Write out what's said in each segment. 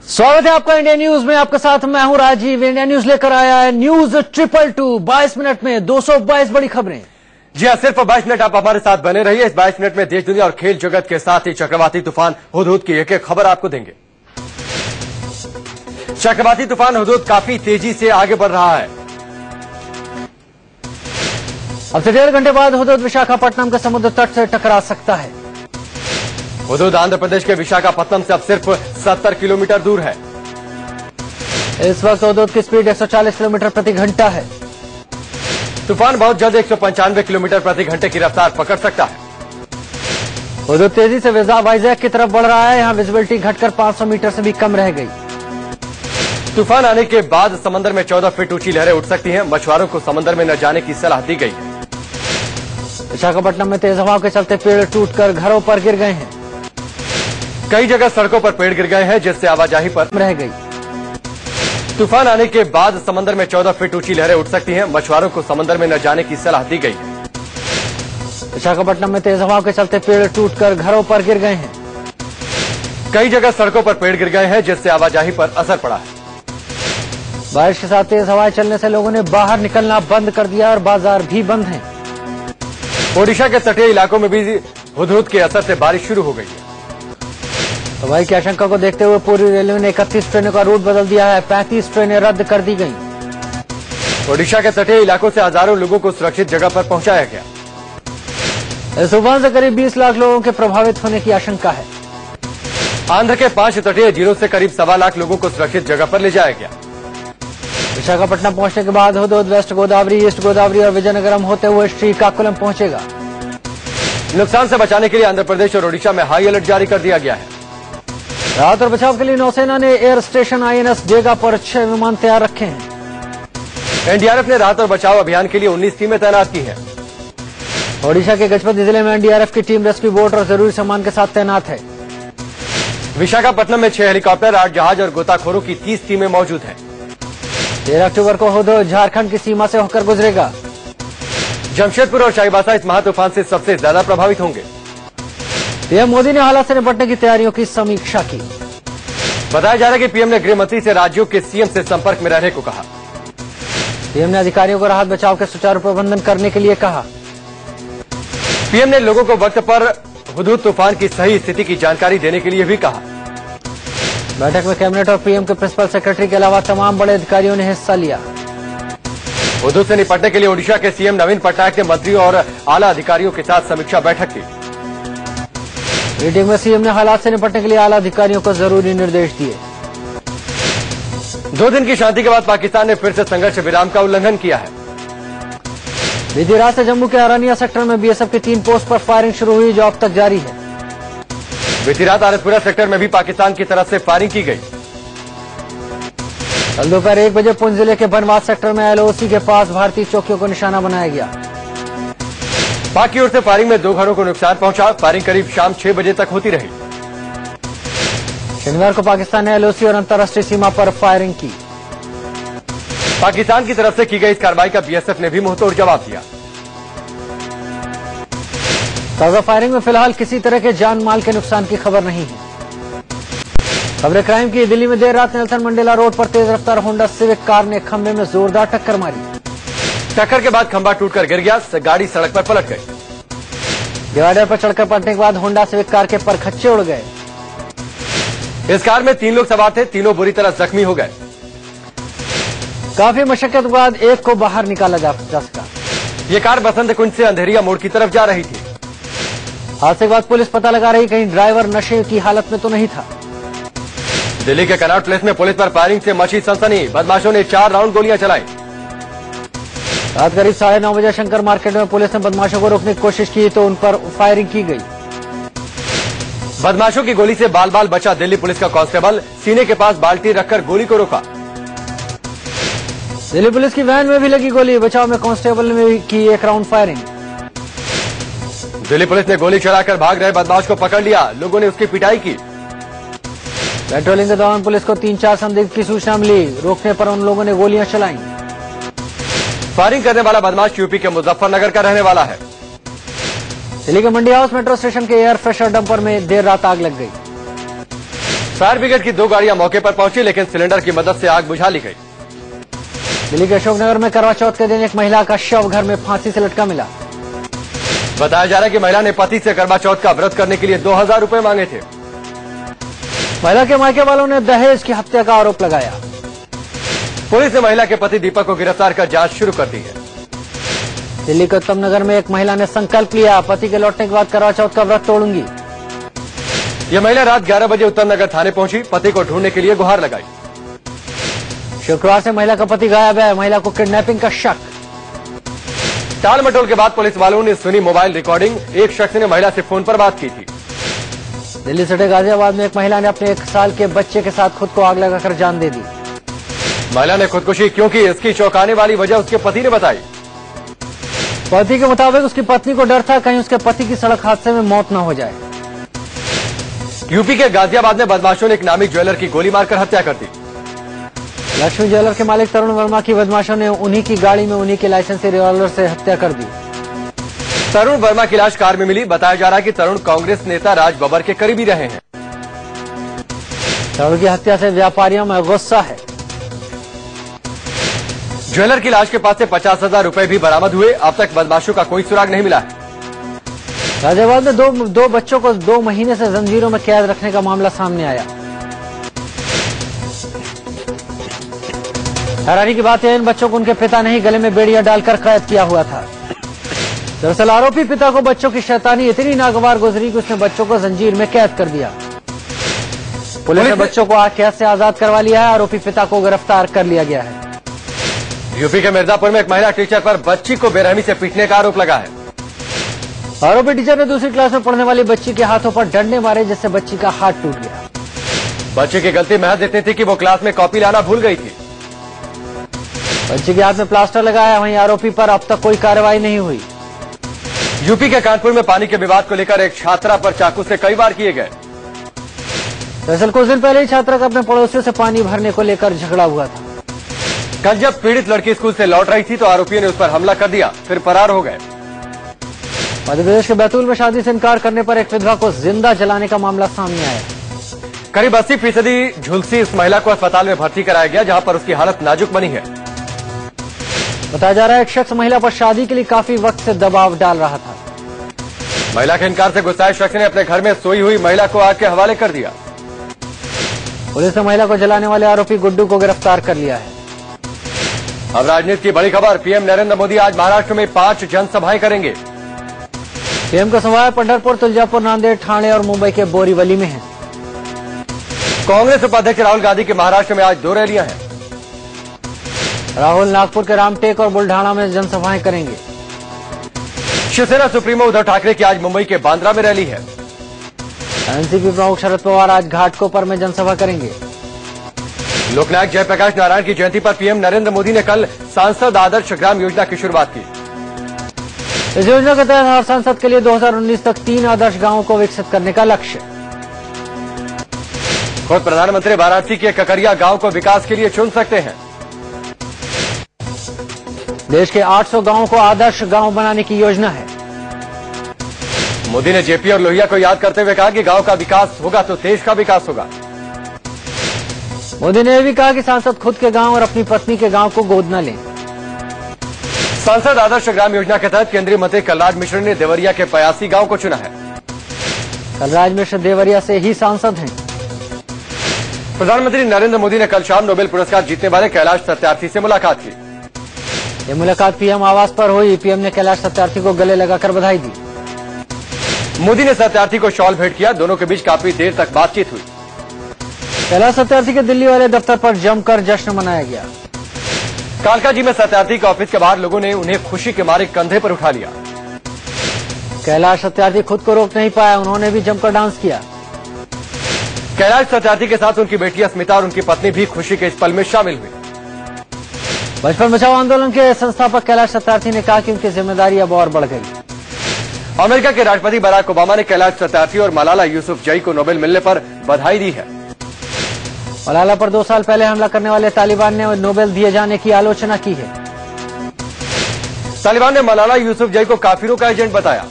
स्वागत है आपका इंडिया न्यूज में। आपके साथ मैं हूं राजीव। इंडिया न्यूज लेकर आया है न्यूज 222 22 मिनट में 222 बड़ी खबरें। जी हां, सिर्फ 22 मिनट आप हमारे साथ बने रहिए। इस 22 मिनट में देश दुनिया और खेल जगत के साथ ही चक्रवाती तूफान हुदहुद की एक एक खबर आपको देंगे। चक्रवाती तूफान हुदहुद काफी तेजी से आगे बढ़ रहा है। अब से 1.5 घंटे बाद हुदहुद विशाखापट्टनम के समुद्र तट से टकरा सकता है। हुदहुद आंध्र प्रदेश के विशाखापट्टनम से अब सिर्फ 70 किलोमीटर दूर है। इस वक्त हुदहुद की स्पीड 140 किलोमीटर प्रति घंटा है। तूफान बहुत जल्द 195 किलोमीटर प्रति घंटे की रफ्तार पकड़ सकता है। हुदहुद तेजी से वाइजैक की तरफ बढ़ रहा है। यहां विजिबिलिटी घटकर 500 मीटर से भी कम रह गई। तूफान आने के बाद समंदर में 14 फीट ऊंची लहरें उठ सकती हैं। मछुआरों को समंदर में न जाने की सलाह दी गई है। विशाखापट्टनम में तेज हवाओं के चलते पेड़ टूटकर घरों पर गिर गए हैं। कई जगह सड़कों पर पेड़ गिर गए हैं, जिससे आवाजाही पर रह गई। तूफान आने के बाद समंदर में 14 फीट ऊंची लहरें उठ सकती हैं। मछुआरों को समंदर में न जाने की सलाह दी गई है। विशाखापट्टनम में तेज हवाओं के चलते पेड़ टूटकर घरों पर गिर गए हैं। कई जगह सड़कों पर पेड़ गिर गए हैं, जिससे आवाजाही पर असर पड़ा है। बारिश के साथ तेज हवाएं चलने से लोगों ने बाहर निकलना बंद कर दिया और बाजार भी बंद हैं। ओडिशा के तटीय इलाकों में भी हुदहुद के असर से बारिश शुरू हो गई है। हवाई की आशंका को देखते हुए पूर्वी रेलवे ने 31 ट्रेनों का रूट बदल दिया है। 35 ट्रेनें रद्द कर दी गईं। ओडिशा के तटीय इलाकों से हजारों लोगों को सुरक्षित जगह पर पहुंचाया गया। इस तूफान से करीब 20 लाख लोगों के प्रभावित होने की आशंका है। आंध्र के 5 तटीय जिलों से करीब 1.25 लाख लोगों को सुरक्षित जगह पर ले जाया गया। विशाखापट्टनम पहुंचने के बाद हुदहुद वेस्ट गोदावरी, ईस्ट गोदावरी और विजयनगरम होते हुए श्रीकाकुलम पहुंचेगा। नुकसान से बचाने के लिए आंध्र प्रदेश और ओडिशा में हाई अलर्ट जारी कर दिया गया है। राहत और बचाव के लिए नौसेना ने एयर स्टेशन INS डेगा पर 6 विमान तैयार रखे हैं। एनडीआरएफ ने राहत और बचाव अभियान के लिए 19 टीमें तैनात की हैं। ओडिशा के गजपति जिले में एनडीआरएफ की टीम रेस्क्यू बोट और जरूरी सामान के साथ तैनात है। विशाखापट्टनम में 6 हेलीकॉप्टर, 8 जहाज और गोताखोरों की 30 टीमें मौजूद हैं। 13 अक्टूबर को हुदहुद झारखंड की सीमा से होकर गुजरेगा। जमशेदपुर और चाईबासा इस महातूफान से सबसे ज्यादा प्रभावित होंगे। पीएम मोदी ने हालात से निपटने की तैयारियों की समीक्षा की। बताया जा रहा है कि पीएम ने गृह मंत्री से राज्यों के सीएम से संपर्क में रहने को कहा। पीएम ने अधिकारियों को राहत बचाव के सुचारू प्रबंधन करने के लिए कहा। पीएम ने लोगों को वक्त पर हुदहुद तूफान की सही स्थिति की जानकारी देने के लिए भी कहा। बैठक में कैबिनेट और पीएम के प्रिंसिपल सेक्रेटरी के अलावा तमाम बड़े अधिकारियों ने हिस्सा लिया। हुदहुद से निपटने के लिए ओडिशा के सीएम नवीन पटनायक ने मंत्रियों और आला अधिकारियों के साथ समीक्षा बैठक की। मीटिंग में सीएम ने हालात से निपटने के लिए आला अधिकारियों को जरूरी निर्देश दिए। 2 दिन की शांति के बाद पाकिस्तान ने फिर से संघर्ष विराम का उल्लंघन किया है। बीती रात से जम्मू के अरानिया सेक्टर में बीएसएफ की 3 पोस्ट पर फायरिंग शुरू हुई, जो अब तक जारी है। बीती रात आरसपुरा सेक्टर में भी पाकिस्तान की तरफ से फायरिंग की गई। कल दोपहर 1 बजे पुंछ जिले के बनवास सेक्टर में LOC के पास भारतीय चौकियों को निशाना बनाया गया। पाक की ओर से फायरिंग में 2 घरों को नुकसान पहुंचा। फायरिंग करीब शाम 6 बजे तक होती रही। शनिवार को पाकिस्तान ने LOC और अंतर्राष्ट्रीय सीमा पर फायरिंग की। पाकिस्तान की तरफ से की गई इस कार्रवाई का बीएसएफ ने भी मुंहतोड़ जवाब दिया। ताजा फायरिंग में फिलहाल किसी तरह के जान माल के नुकसान की खबर नहीं है। खबर क्राइम की। दिल्ली में देर रात नेल्सन मंडेला रोड पर तेज रफ्तार होंडा सिविक कार ने खंभे में जोरदार टक्कर मारी। टक्कर के बाद खंभा टूटकर गिर गया। गाड़ी सड़क पर पलट गई। डिवाइडर पर चढ़कर पलटने के बाद होंडा सिविक कार के परखच्चे उड़ गए। इस कार में 3 लोग सवार थे। तीनों बुरी तरह जख्मी हो गए। काफी मशक्कत के बाद एक को बाहर निकाला जा सका। ये कार बसंत कुंज से अंधेरिया मोड़ की तरफ जा रही थी। हादसे के बाद पुलिस पता लगा रही कहीं ड्राइवर नशे की हालत में तो नहीं था। दिल्ली के कनॉट प्लेस में पुलिस पर फायरिंग से मची सनसनी। बदमाशों ने 4 राउंड गोलियां चलाई। रात करीब 9:30 बजे शंकर मार्केट में पुलिस ने बदमाशों को रोकने की कोशिश की तो उन पर फायरिंग की गई। बदमाशों की गोली से बाल बाल बचा दिल्ली पुलिस का कांस्टेबल। सीने के पास बाल्टी रखकर गोली को रोका। दिल्ली पुलिस की वैन में भी लगी गोली। बचाव में कांस्टेबल ने भी की 1 राउंड फायरिंग। दिल्ली पुलिस ने गोली चलाकर भाग रहे बदमाश को पकड़ लिया। लोगों ने उसकी पिटाई की। पेट्रोलिंग के दौरान पुलिस को 3-4 संदिग्ध की सूचना मिली। रोकने पर उन लोगों ने गोलियां चलाई। फायरिंग करने वाला बदमाश यूपी के मुजफ्फरनगर का रहने वाला है। दिल्ली के मंडी हाउस मेट्रो स्टेशन के एयर फ्रेशर डंपर में देर रात आग लग गई। फायर ब्रिगेड की 2 गाड़ियां मौके पर पहुंची, लेकिन सिलेंडर की मदद से आग बुझा ली गई। दिल्ली के अशोकनगर में करवा चौथ के दिन एक महिला का शव घर में फांसी से लटका मिला। बताया जा रहा है कि महिला ने पति से करवा चौथ का व्रत करने के लिए 2000 रुपए मांगे थे। महिला के मायके वालों ने दहेज की हत्या का आरोप लगाया। पुलिस ने महिला के पति दीपक को गिरफ्तार कर जांच शुरू कर दी है। दिल्ली के उत्तम नगर में एक महिला ने संकल्प लिया, पति के लौटने के बाद करवा चौथ का व्रत तोड़ूंगी। यह महिला रात 11 बजे उत्तम नगर थाने पहुंची, पति को ढूंढने के लिए गुहार लगाई। शुक्रवार से महिला का पति गायब है, महिला को किडनैपिंग का शक। टाल मटोल के बाद पुलिस वालों ने सुनी मोबाइल रिकॉर्डिंग, एक शख्स ने महिला से फोन पर बात की थी। दिल्ली सटे गाजियाबाद में एक महिला ने अपने 1 साल के बच्चे के साथ खुद को आग लगाकर जान दे दी। महिला ने खुदकुशी क्यों की, इसकी चौंकाने वाली वजह उसके पति ने बताई। पति के मुताबिक उसकी पत्नी को डर था कहीं उसके पति की सड़क हादसे में मौत न हो जाए। यूपी के गाजियाबाद में बदमाशों ने एक नामी ज्वेलर की गोली मारकर हत्या कर दी। लक्ष्मी ज्वेलर के मालिक तरुण वर्मा की बदमाशों ने उन्हीं की गाड़ी में उन्हीं के लाइसेंसी रिवॉल्वर से हत्या कर दी। तरुण वर्मा की लाश कार में मिली। बताया जा रहा है कि तरुण कांग्रेस नेता राज बब्बर के करीबी रहे हैं। तरुण की हत्या से व्यापारियों में गुस्सा है। ज्वेलर की लाश के पास से 50,000 रुपए भी बरामद हुए। अब तक बदमाशों का कोई सुराग नहीं मिला है। गाजियाबाद में दो बच्चों को 2 महीने से जंजीरों में कैद रखने का मामला सामने आया। हैरानी की बात है, इन बच्चों को उनके पिता ने ही गले में बेड़ियां डालकर कैद किया हुआ था। दरअसल आरोपी पिता को बच्चों की शैतानी इतनी नागवार गुजरी कि उसने बच्चों को जंजीर में कैद कर दिया। पुलिस ने बच्चों को कैद से आजाद करवा लिया है। आरोपी पिता को गिरफ्तार कर लिया गया है। यूपी के मिर्जापुर में एक महिला टीचर पर बच्ची को बेरहमी से पीटने का आरोप लगा है। आरोपी टीचर ने दूसरी क्लास में पढ़ने वाली बच्ची के हाथों पर डंडे मारे, जिससे बच्ची का हाथ टूट गया। बच्ची की गलती महज इतनी थी कि वो क्लास में कॉपी लाना भूल गई थी। बच्ची के हाथ में प्लास्टर लगाया। वहीं आरोपी पर अब तक कोई कार्रवाई नहीं हुई। यूपी के कानपुर में पानी के विवाद को लेकर एक छात्रा पर चाकू से कई वार किए गए। दरअसल कुछ दिन पहले ही छात्रा का अपने पड़ोसियों से पानी भरने को लेकर झगड़ा हुआ था। कल जब पीड़ित लड़की स्कूल से लौट रही थी तो आरोपियों ने उस पर हमला कर दिया, फिर फरार हो गए। मध्य प्रदेश के बैतूल में शादी से इनकार करने पर एक विधवा को जिंदा जलाने का मामला सामने आया। करीब 80% झुलसी इस महिला को अस्पताल में भर्ती कराया गया, जहां पर उसकी हालत नाजुक बनी है। बताया जा रहा है एक शख्स महिला पर शादी के लिए काफी वक्त से दबाव डाल रहा था। महिला के इनकार से गुस्साए शख्स ने अपने घर में सोई हुई महिला को आग के हवाले कर दिया। पुलिस ने महिला को जलाने वाले आरोपी गुड्डू को गिरफ्तार कर लिया है। अब राजनीति की बड़ी खबर, पीएम नरेंद्र मोदी आज महाराष्ट्र में 5 जनसभाएं करेंगे। पीएम का सभाएं पंढरपुर, तुलजापुर, नांदेड़, ठाणे और मुंबई के बोरीवली में है। कांग्रेस उपाध्यक्ष राहुल गांधी की महाराष्ट्र में आज 2 रैलियां हैं। राहुल नागपुर के रामटेक और बुल्ढाना में जनसभाएं करेंगे। शिवसेना सुप्रीमो उद्धव ठाकरे की आज मुंबई के बांद्रा में रैली है। एनसीपी प्रमुख शरद पवार आज घाटकोपर में जनसभा करेंगे। लोकनायक जयप्रकाश नारायण की जयंती पर पीएम नरेंद्र मोदी ने कल सांसद आदर्श ग्राम योजना की शुरुआत की। इस योजना के तहत हर सांसद के लिए 2019 तक 3 आदर्श गांवों को विकसित करने का लक्ष्य। खुद प्रधानमंत्री वाराणसी के ककरिया गांव को विकास के लिए चुन सकते हैं। देश के 800 गांवों को आदर्श गांव बनाने की योजना है। मोदी ने जेपी और लोहिया को याद करते हुए कहा कि गांव का विकास होगा तो देश का विकास होगा। मोदी ने यह भी कहा कि सांसद खुद के गांव और अपनी पत्नी के गांव को गोद न लें। सांसद आदर्श ग्राम योजना के तहत केंद्रीय मंत्री कलराज मिश्र ने देवरिया के 85 गांव को चुना है। कलराज मिश्र देवरिया से ही सांसद हैं। प्रधानमंत्री नरेंद्र मोदी ने कल शाम नोबेल पुरस्कार जीतने वाले कैलाश सत्यार्थी से मुलाकात की। यह मुलाकात पीएम आवास पर हुई। पीएम ने कैलाश सत्यार्थी को गले लगाकर बधाई दी। मोदी ने सत्यार्थी को शॉल भेंट किया। दोनों के बीच काफी देर तक बातचीत हुई। कैलाश सत्यार्थी के दिल्ली वाले दफ्तर पर जमकर जश्न मनाया गया। कालकाजी में सत्यार्थी के ऑफिस के बाहर लोगों ने उन्हें खुशी के मारे कंधे पर उठा लिया। कैलाश सत्यार्थी खुद को रोक नहीं पाया, उन्होंने भी जमकर डांस किया। कैलाश सत्यार्थी के साथ उनकी बेटी अस्मिता और उनकी पत्नी भी खुशी के इस पल में शामिल हुई। बचपन बचाओ आंदोलन के संस्थापक कैलाश सत्यार्थी ने कहा कि उनकी जिम्मेदारी अब और बढ़ गई। अमेरिका के राष्ट्रपति बराक ओबामा ने कैलाश सत्यार्थी और मलाला यूसुफजई को नोबेल मिलने पर बधाई दी है। मलाला पर 2 साल पहले हमला करने वाले तालिबान ने नोबेल दिए जाने की आलोचना की है। तालिबान ने मलाला यूसुफजई को काफिरों का एजेंट बताया।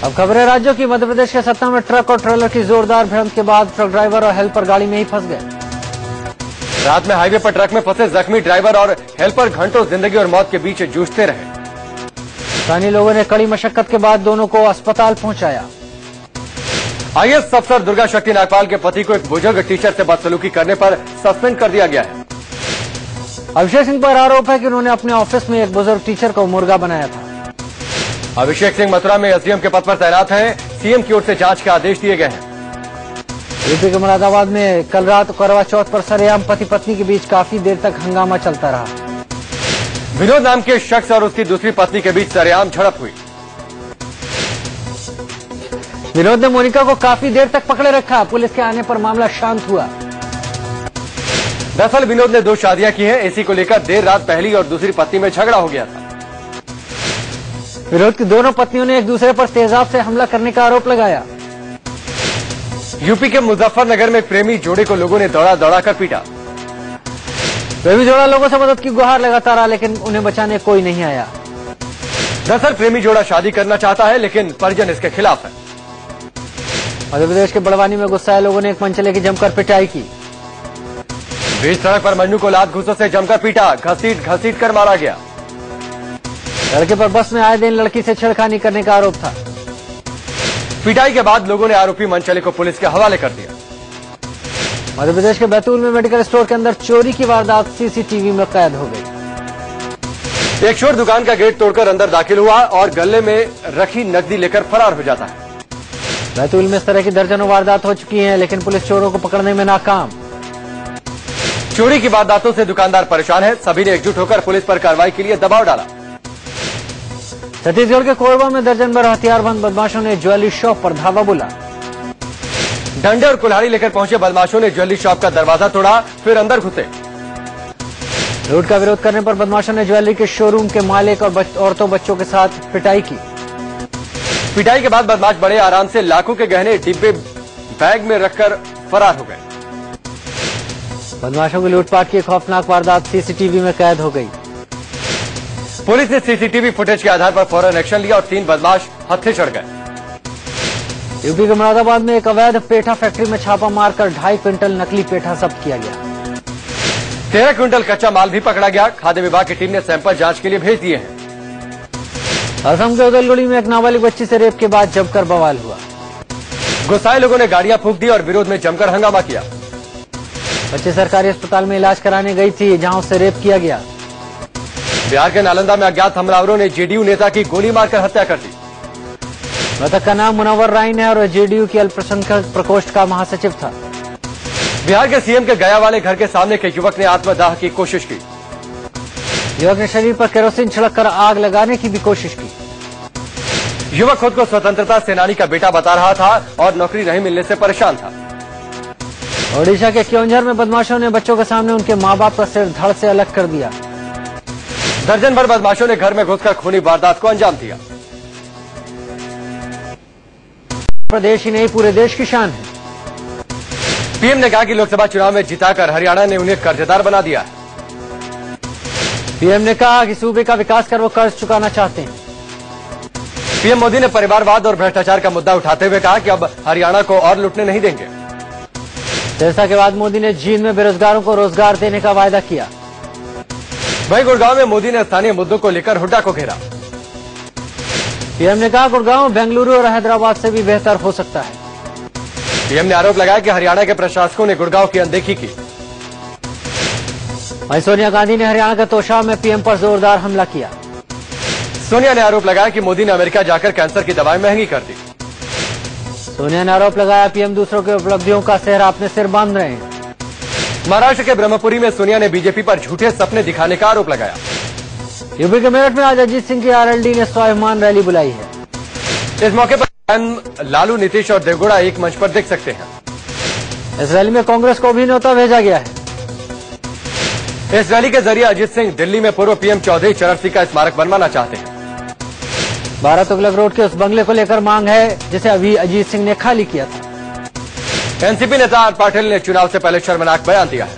अब खबरें राज्यों की। मध्य प्रदेश के सतना में ट्रक और ट्रेलर की जोरदार भिड़ंत के बाद ट्रक ड्राइवर और हेल्पर गाड़ी में ही फंस गए। रात में हाईवे पर ट्रक में फंसे जख्मी ड्राइवर और हेल्पर घंटों जिंदगी और मौत के बीच जूझते रहे। स्थानीय लोगों ने कड़ी मशक्कत के बाद दोनों को अस्पताल पहुंचाया। आईएएस अफसर दुर्गा शक्ति नागपाल के पति को एक बुजुर्ग टीचर से बदसलूकी करने पर सस्पेंड कर दिया गया है। अभिषेक सिंह पर आरोप है कि उन्होंने अपने ऑफिस में एक बुजुर्ग टीचर को मुर्गा बनाया था। अभिषेक सिंह मथुरा में एसडीएम के पद पर तैनात हैं। सीएम की ओर से जांच के आदेश दिए गए हैं। यूपी के मुरादाबाद में कल रात करवा चौथ पर सरेआम पति पत्नी के बीच काफी देर तक हंगामा चलता रहा। विनोद नाम के शख्स और उसकी दूसरी पत्नी के बीच सरेआम झड़प हुई। विनोद ने मोनिका को काफी देर तक पकड़े रखा। पुलिस के आने पर मामला शांत हुआ। दरअसल विनोद ने 2 शादियां की हैं। इसी को लेकर देर रात पहली और दूसरी पत्नी में झगड़ा हो गया था। विनोद की दोनों पत्नियों ने एक दूसरे पर तेजाब से हमला करने का आरोप लगाया। यूपी के मुजफ्फरनगर में प्रेमी जोड़े को लोगों ने दौड़ा दौड़ा कर पीटा। प्रेमी जोड़ा लोगों से मदद की गुहार लगाता रहा, लेकिन उन्हें बचाने कोई नहीं आया। दरअसल प्रेमी जोड़ा शादी करना चाहता है, लेकिन परिजन इसके खिलाफ है। मध्य प्रदेश के बड़वानी में गुस्साए लोगों ने एक मनचले की जमकर पिटाई की। बीच सड़क पर मजनू को लात घूंसों से जमकर पीटा, घसीट कर मारा गया। लड़के पर बस में आए दिन लड़की से छेड़खानी करने का आरोप था। पिटाई के बाद लोगों ने आरोपी मनचले को पुलिस के हवाले कर दिया। मध्य प्रदेश के बैतूल में मेडिकल स्टोर के अंदर चोरी की वारदात सीसीटीवी में कैद हो गई। एक चोर दुकान का गेट तोड़कर अंदर दाखिल हुआ और गले में रखी नकदी लेकर फरार हो जाता है। बैतूल में इस तरह की दर्जनों वारदात हो चुकी हैं, लेकिन पुलिस चोरों को पकड़ने में नाकाम। चोरी की वारदातों से दुकानदार परेशान है। सभी ने एकजुट होकर पुलिस पर कार्रवाई के लिए दबाव डाला। छत्तीसगढ़ के कोरबा में दर्जन भर हथियारबंद बदमाशों ने ज्वेलरी शॉप पर धावा बोला। डंडे और कुल्हाड़ी लेकर पहुंचे बदमाशों ने ज्वेलरी शॉप का दरवाजा तोड़ा, फिर अंदर घुसे। लूट का विरोध करने पर बदमाशों ने ज्वेलरी के शोरूम के मालिक और औरतों बच्चों के साथ पिटाई की। पिटाई के बाद बदमाश बड़े आराम से लाखों के गहने डिब्बे बैग में रखकर फरार हो गए। बदमाशों की लूटपाट की खौफनाक वारदात सीसीटीवी में कैद हो गई। पुलिस ने सीसीटीवी फुटेज के आधार पर फौरन एक्शन लिया और 3 बदमाश हत्थे चढ़ गए। यूपी के मुरादाबाद में एक अवैध पेठा फैक्ट्री में छापा मारकर 2.5 क्विंटल नकली पेठा जब्त किया गया। 13 क्विंटल कच्चा माल भी पकड़ा गया। खाद्य विभाग की टीम ने सैंपल जांच के लिए भेज दिए हैं। असम के उदलगुड़ी में एक नाबालिग बच्ची से रेप के बाद जमकर बवाल हुआ। गुस्साए लोगों ने गाड़ियां फूंक दी और विरोध में जमकर हंगामा किया। बच्ची सरकारी अस्पताल में इलाज कराने गई थी, जहां उससे रेप किया गया। बिहार के नालंदा में अज्ञात हमलावरों ने जेडीयू नेता की गोली मारकर हत्या कर दी। मृतक का नाम मुनव्वर राइन है और जेडीयू की अल्पसंख्यक प्रकोष्ठ का महासचिव था। बिहार के सीएम के गया वाले घर के सामने के युवक ने आत्मदाह की कोशिश की। युवक ने शरीर पर केरोसिन छिड़ककर आग लगाने की भी कोशिश की। युवक खुद को स्वतंत्रता सेनानी का बेटा बता रहा था और नौकरी नहीं मिलने से परेशान था। ओडिशा के क्योंझर में बदमाशों ने बच्चों के सामने उनके मां बाप का सिर धड़ से अलग कर दिया। दर्जन भर बदमाशों ने घर में घुसकर खूनी वारदात को अंजाम दिया। प्रदेश ही नहीं, पूरे देश की शान है। पीएम ने कहा कि लोकसभा चुनाव में जिताकर हरियाणा ने उन्हें कर्जदार बना दिया है। पीएम ने कहा कि सूबे का विकास कर वो कर्ज चुकाना चाहते हैं। पीएम मोदी ने परिवारवाद और भ्रष्टाचार का मुद्दा उठाते हुए कहा कि अब हरियाणा को और लूटने नहीं देंगे। सिरसा के बाद मोदी ने जींद में बेरोजगारों को रोजगार देने का वायदा किया। वहीं गुड़गांव में मोदी ने स्थानीय मुद्दों को लेकर हुड्डा को घेरा। पीएम ने कहा गुड़गांव बेंगलुरु और हैदराबाद से भी बेहतर हो सकता है। पीएम ने आरोप लगाया कि हरियाणा के प्रशासकों ने गुड़गांव की अनदेखी की। वहीं सोनिया गांधी ने हरियाणा के तोशाम में पीएम पर जोरदार हमला किया। सोनिया ने आरोप लगाया कि मोदी ने अमेरिका जाकर कैंसर की दवाएं महंगी कर दी। सोनिया ने आरोप लगाया पीएम दूसरों की उपलब्धियों का सेहरा अपने सिर बांध रहे हैं। महाराष्ट्र के ब्रह्मपुरी में सोनिया ने बीजेपी पर झूठे सपने दिखाने का आरोप लगाया। यूपी के मेरठ में आज अजीत सिंह की आरएलडी ने स्वाभिमान रैली बुलाई है। इस मौके पर लालू, नीतीश और देवगौड़ा एक मंच पर देख सकते हैं। इस रैली में कांग्रेस को भी न्योता भेजा गया है। इस रैली के जरिए अजीत सिंह दिल्ली में पूर्व पीएम चौधरी चरण सिंह का स्मारक बनवाना चाहते हैं। 12 तुगलक रोड के उस बंगले को लेकर मांग है जिसे अभी अजीत सिंह ने खाली किया था। एनसीपी नेता आर पाटिल ने चुनाव से पहले शर्मनाक बयान दिया है।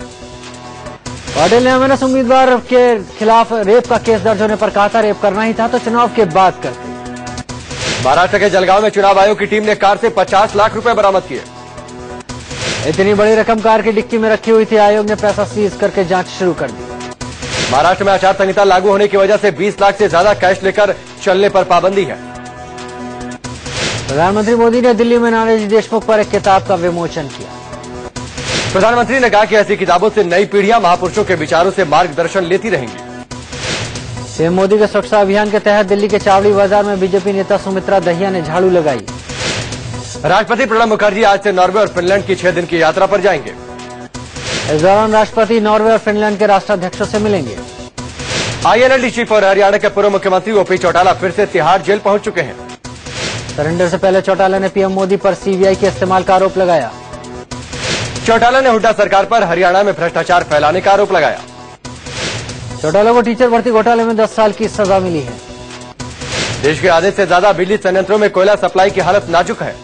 पाटिल ने एमएनएस उम्मीदवार के खिलाफ रेप का केस दर्ज होने पर कहा था रेप करना ही था तो चुनाव के बाद करते। महाराष्ट्र के जलगांव में चुनाव आयोग की टीम ने कार से 50 लाख रुपए बरामद किए। इतनी बड़ी रकम कार की डिक्की में रखी हुई थी, आयोग ने पैसा सीज करके जांच शुरू कर दी। महाराष्ट्र में आचार संहिता लागू होने की वजह से 20 लाख से ज्यादा कैश लेकर चलने पर पाबंदी है। प्रधानमंत्री मोदी ने दिल्ली में नानाजी देशमुख पर एक किताब का विमोचन किया। प्रधानमंत्री ने कहा कि ऐसी किताबों से नई पीढ़ियां महापुरुषों के विचारों से मार्गदर्शन लेती रहेंगी। सीएम मोदी के स्वच्छता अभियान के तहत दिल्ली के चावड़ी बाजार में बीजेपी नेता सुमित्रा दहिया ने झाड़ू लगाई। राष्ट्रपति प्रणब मुखर्जी आज से नॉर्वे और फिनलैंड की 6 दिन की यात्रा पर जाएंगे। इस दौरान राष्ट्रपति नॉर्वे और फिनलैंड के राष्ट्राध्यक्षों से मिलेंगे। आईएनएलडी चीफ और हरियाणा के पूर्व मुख्यमंत्री ओपी चौटाला फिर से तिहाड़ जेल पहुंच चुके हैं। सरेंडर से पहले चौटाला ने पीएम मोदी पर सीबीआई के इस्तेमाल का आरोप लगाया। चौटाला ने हुड्डा सरकार पर हरियाणा में भ्रष्टाचार फैलाने का आरोप लगाया। चौटाला को टीचर भर्ती घोटाले में 10 साल की सजा मिली है। देश के आधे से ज्यादा बिजली संयंत्रों में कोयला सप्लाई की हालत नाजुक है।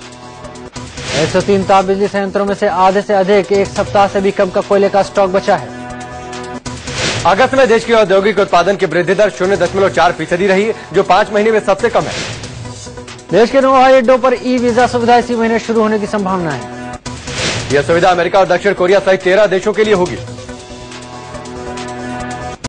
103 ताप बिजली संयंत्रों में से आधे से अधिक एक सप्ताह से भी कम का कोयले का स्टॉक बचा है। अगस्त में देश के औद्योगिक उत्पादन की वृद्धि दर 0.4% रही, जो 5 महीने में सबसे कम है। देश के 9 हवाई अड्डों पर ई वीजा सुविधा इसी महीने शुरू होने की संभावना है। यह सुविधा अमेरिका और दक्षिण कोरिया सहित 13 देशों के लिए होगी।